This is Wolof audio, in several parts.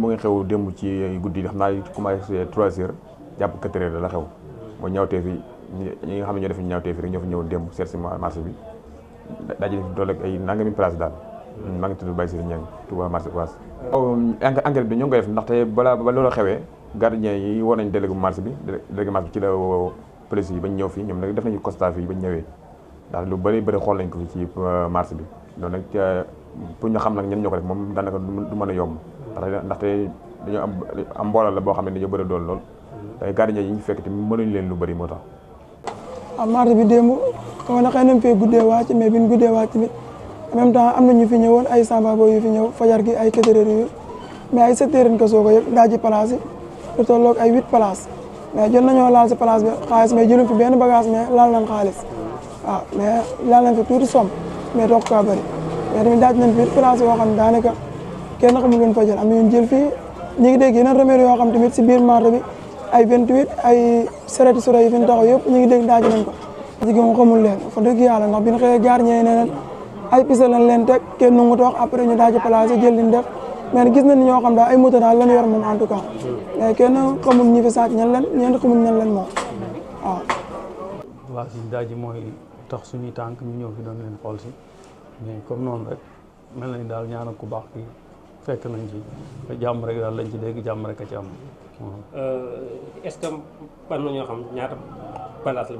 mu ngi xew démb ci guddi yi xam naa commencé 3 heures jàpp 4 heures la xew mooy ñaawteef yi ñi nga xam ne ñoo def ñaawteef yi rek ñoo fi ñëw démb seet si marché bi daje fi doole ay nangami place daal. maa ngi tudd Baye Serigne Niang Touba marché Ocass. enquête bi ñoo ngi koy def ndaxte ba loolu xewee gardien yi woo nañ délégué marché bi ci la woo police yi bañ ñëw fii ñoom nag def nañu constat fii bañ ñëwee ndax lu bëri xool nañ ko fi ci marché bi loolu nag pour ñu xam nag ñen ñoo ko def moom daanaka du mën a yomb ndaxte dañoo am mbooloo la boo xam ne dañoo bëri doon lool te gardien yi ñu fekk te mënuñ leen lu bëri moo tax. marché bi démb xaw na xëy nañ fee guddee wàcc mais biñ guddee wàcc tamit en même temps am na ñu fi ñëwoon ay sambabo yu fi ñëw fajar gi ay 4 heures yu mais ay 7 heures ko soog a yëg daaji place yi lu tolloog ay 8 places mais jot nañoo laal si place bi xaalis mais jëluñ fi benn bagage mais laal nañ xaalis waaw mais laal nañ fi tuuti somme mais doog kaa bëri mais tamit daaj nañ fi 8 places yoo xam ne daanaka kenn xamul leen fa jël am na ñu jël fii ñu ngi dégg yeneen remède yoo xam tamit si biir marché bi ay 28 ay sereti sura yi fi ñu taxaw yëpp ñu ngi dégg daaj nañ ko jigéen mu xamul leen fa dëgg yàlla ndax bi ñu xëyee gaar ñee ne ay piste lañ leen teg kenn nangu toog après ñu daaj place jël liñ def mais gis nañ ñoo xam daal ay moto daal lañ yor moom en tout cas mais kenn xamul ñi fi sàcc ñan leen ñeent xamul ñan leen moom waaw. waaw si daaj mooy tax suñuy tànk ñu ñëw fi doon leen xool si mais comme noonu rek mel na ni daal ñaanal ku baax kii fekk nañ ci jàmm rek daal lañ ci dégg jàmm rek a ci am. est-ce que ban na ñoo xam ñaata place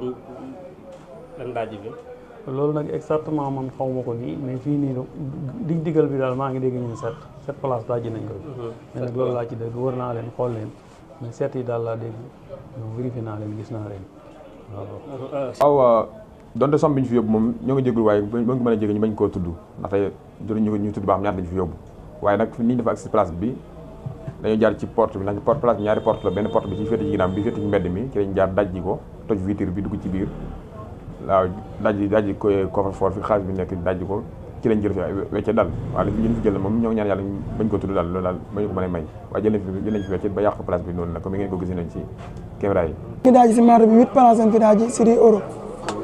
lan daaj bi. loolu nag exactement man xaw ma ko nii mais fii nii digal bi daal maa ngi dégg ñu ne 7 place daaj nañ ko. mais nag loolu laa ci dégg wër naa leen xool leen mais 7 yi daal laa dégg ñoom vérifié naa leen gis naa leen waaw. waaw donte somme bi ñu fi yóbbu moom ñoo ngi jégalu waaye ba nga mën a jéggi ñu bañ koo tudd ndaxte jotuñu ñu tudd baax ñaata lañ fi yóbbu waaye nag ni ñu def ak si place bi dañoo jaar ci porte bi ndax place bi ñaari porte la benn porte bi ci féete ci ginnaaw bi féete ci mbedd mi ci lañ jaar daj ji ko toj vitre bi dugg ci biir waaw daj ko coffre-fort fi xaalis bi nekk daj ko ci lañ jël fi wecce daal waaye li ñu fi jël moom ñoo ngi ñaan yàlla bañ ko tudd daal loolu daal bañ ko mën a may waaye jël nañ fi wecce ba yàq place bi noonu nag comme ngeen ko gis nañ ci caméra yi. fi daaj si marché bi 8 places lañ fi daaj si 10 euros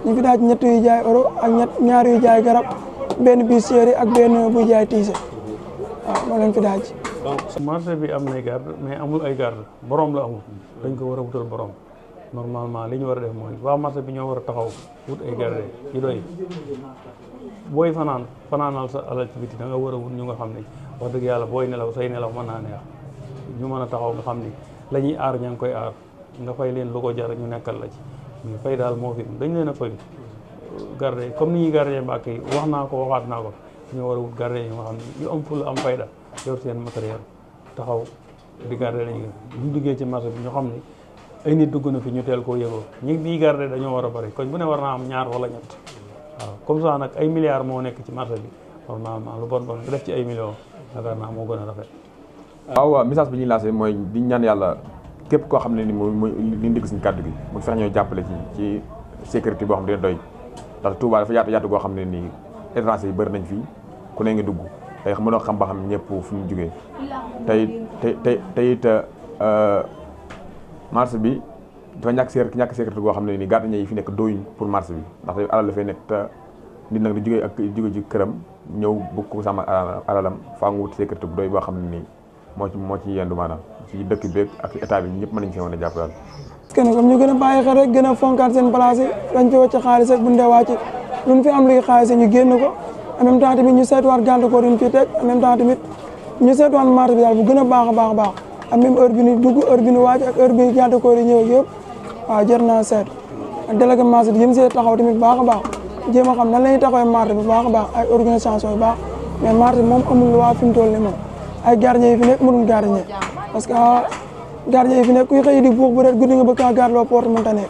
ñu fi daaj ñett yu jaay euro ak ñaar yu jaay garab benn bi séeri ak benn buy jaay tiise waaw moo leen fi daaj. donc marché bi am nay garde mais amul ay garde borom la amul dañ ko war a wutal borom normalement li ñu war a def mooy waa marché bi ñoo war a taxaw wut ay garde yu doy booy fanaanal sa alal ci biti da nga war a wut ñu nga xam ne wax dëgg yàlla booy nelaw say nelaw mën naa neex ñu mën a taxaw nga xam ni la ñuy aar ña ngi koy aar nga fay leen lu ko jar ñu nekkal la ci mais fay daal moo fi dañ leen a fay garde comme ni ñuy garde mbàkk yi wax naa ko waxaat naa ko ñoo war a wut garde yi nga xam ne yu am fula am fayda yor seen matériel taxaw di garde lañu ñu duggee ci marché bi ñu xam ni ay nit dugg na fi ñu teel koo yëgoo ñi di garde dañoo war a bëri koñ bu ne war naa am ñaar wala ñett waaw comme ça nag ay milliards moo nekk ci marché bi normalement lu bon nga def ci ay millions yaakaar naa moo gën a rafet. waaw message bi ñuy lancé mooy di ñaan yàlla képp koo xam ne ni mooy li ñu dégg suñu kàddu gi mu fexe ñoo jàppale ci sécurité boo xam ne dina doy ndax Touba dafa yaatu goo xam ne nii étranger yi bëri nañ fii ku ne nga dugg tey mënoo xam ba xam ñëpp fu ñu jógee tey it marché bi dafa ñàkk sécurité goo xam ne nii gardien yi fi nekk doyuñ pour marché bi ndax alal dafay nekk te nit nag di jóge ci këram ñëw bëgg ko sàmm alalam faa nga wut sécurité bu doy boo xam ne nii moo ci yendu maanaam ci dëkk beeg ak état bi ñëpp mën nañ see mën a jàpp daal. parce que comme ñu gën a bàyyi xel rek gën a fonkaat seen place yi dañ fi wàcc xaalis rek bu ñu dee wàcc luñ fi am luy xaalis ñu génn ko en même temps tamit ñu seetuwaat gànt ko duñ fi teg en même temps tamit ñu seetuwaat marché bi daal bu gën a baax a baax ak même heure bi ni dugg heure bi ni wàcc ak heure bi gànt ko yi ñëw ak yëpp waaw jar naa seet ak délégué marché bi yëm see taxaw tamit baax a baax jéem a xam nan la ñuy taxawee marché bi baax a baax ay organisation yu baax mais marché bi moom amul lu waa fi mu toll nii moom ay gardien yi fi nekk mënul gardien parce que gardien yi fi nekk kuy xëy di buux bu rek guddi nga bëgg kaa garde loo porte mënta nekk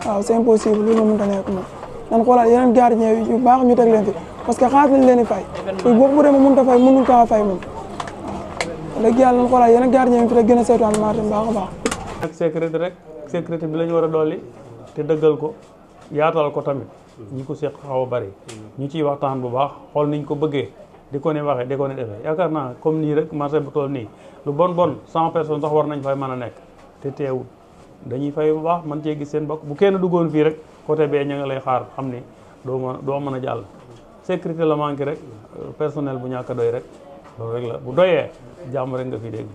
waaw c'est impossible loolu moom mënta nekk moom nan xoolaat yeneen gardien yu baax ñu teg leen fi parce que xaalis lañ leen di fay kuy buux bu rek ma mënta fay mënul kaa fay moom waaw dëgg yàlla nan xoolaat yeneen gardien yi fi rek gën a seetaan marché bi baax a baax ak sécurité rek sécurité bi la ñu war a dolli te dëggal ko yaatal ko tamit ñi ko seq xaw a bari ñu ciy waxtaan bu baax xool niñ ko bëggee di ko ne waxee di ko ne defee yaakaar naa comme nii rek marché bu toll nii lu bon 100 personnes sax war nañ fay mën a nekk te teewul dañuy fay bu baax man cee gis seen bokk bu kenn duggoon fii rek côté bee ña nga lay xaar xam ni doo mën a jàll sécurité la manqué rek personnel bu ñàkk a doy rek loolu rek la bu doyee jàmm rek nga fi dégg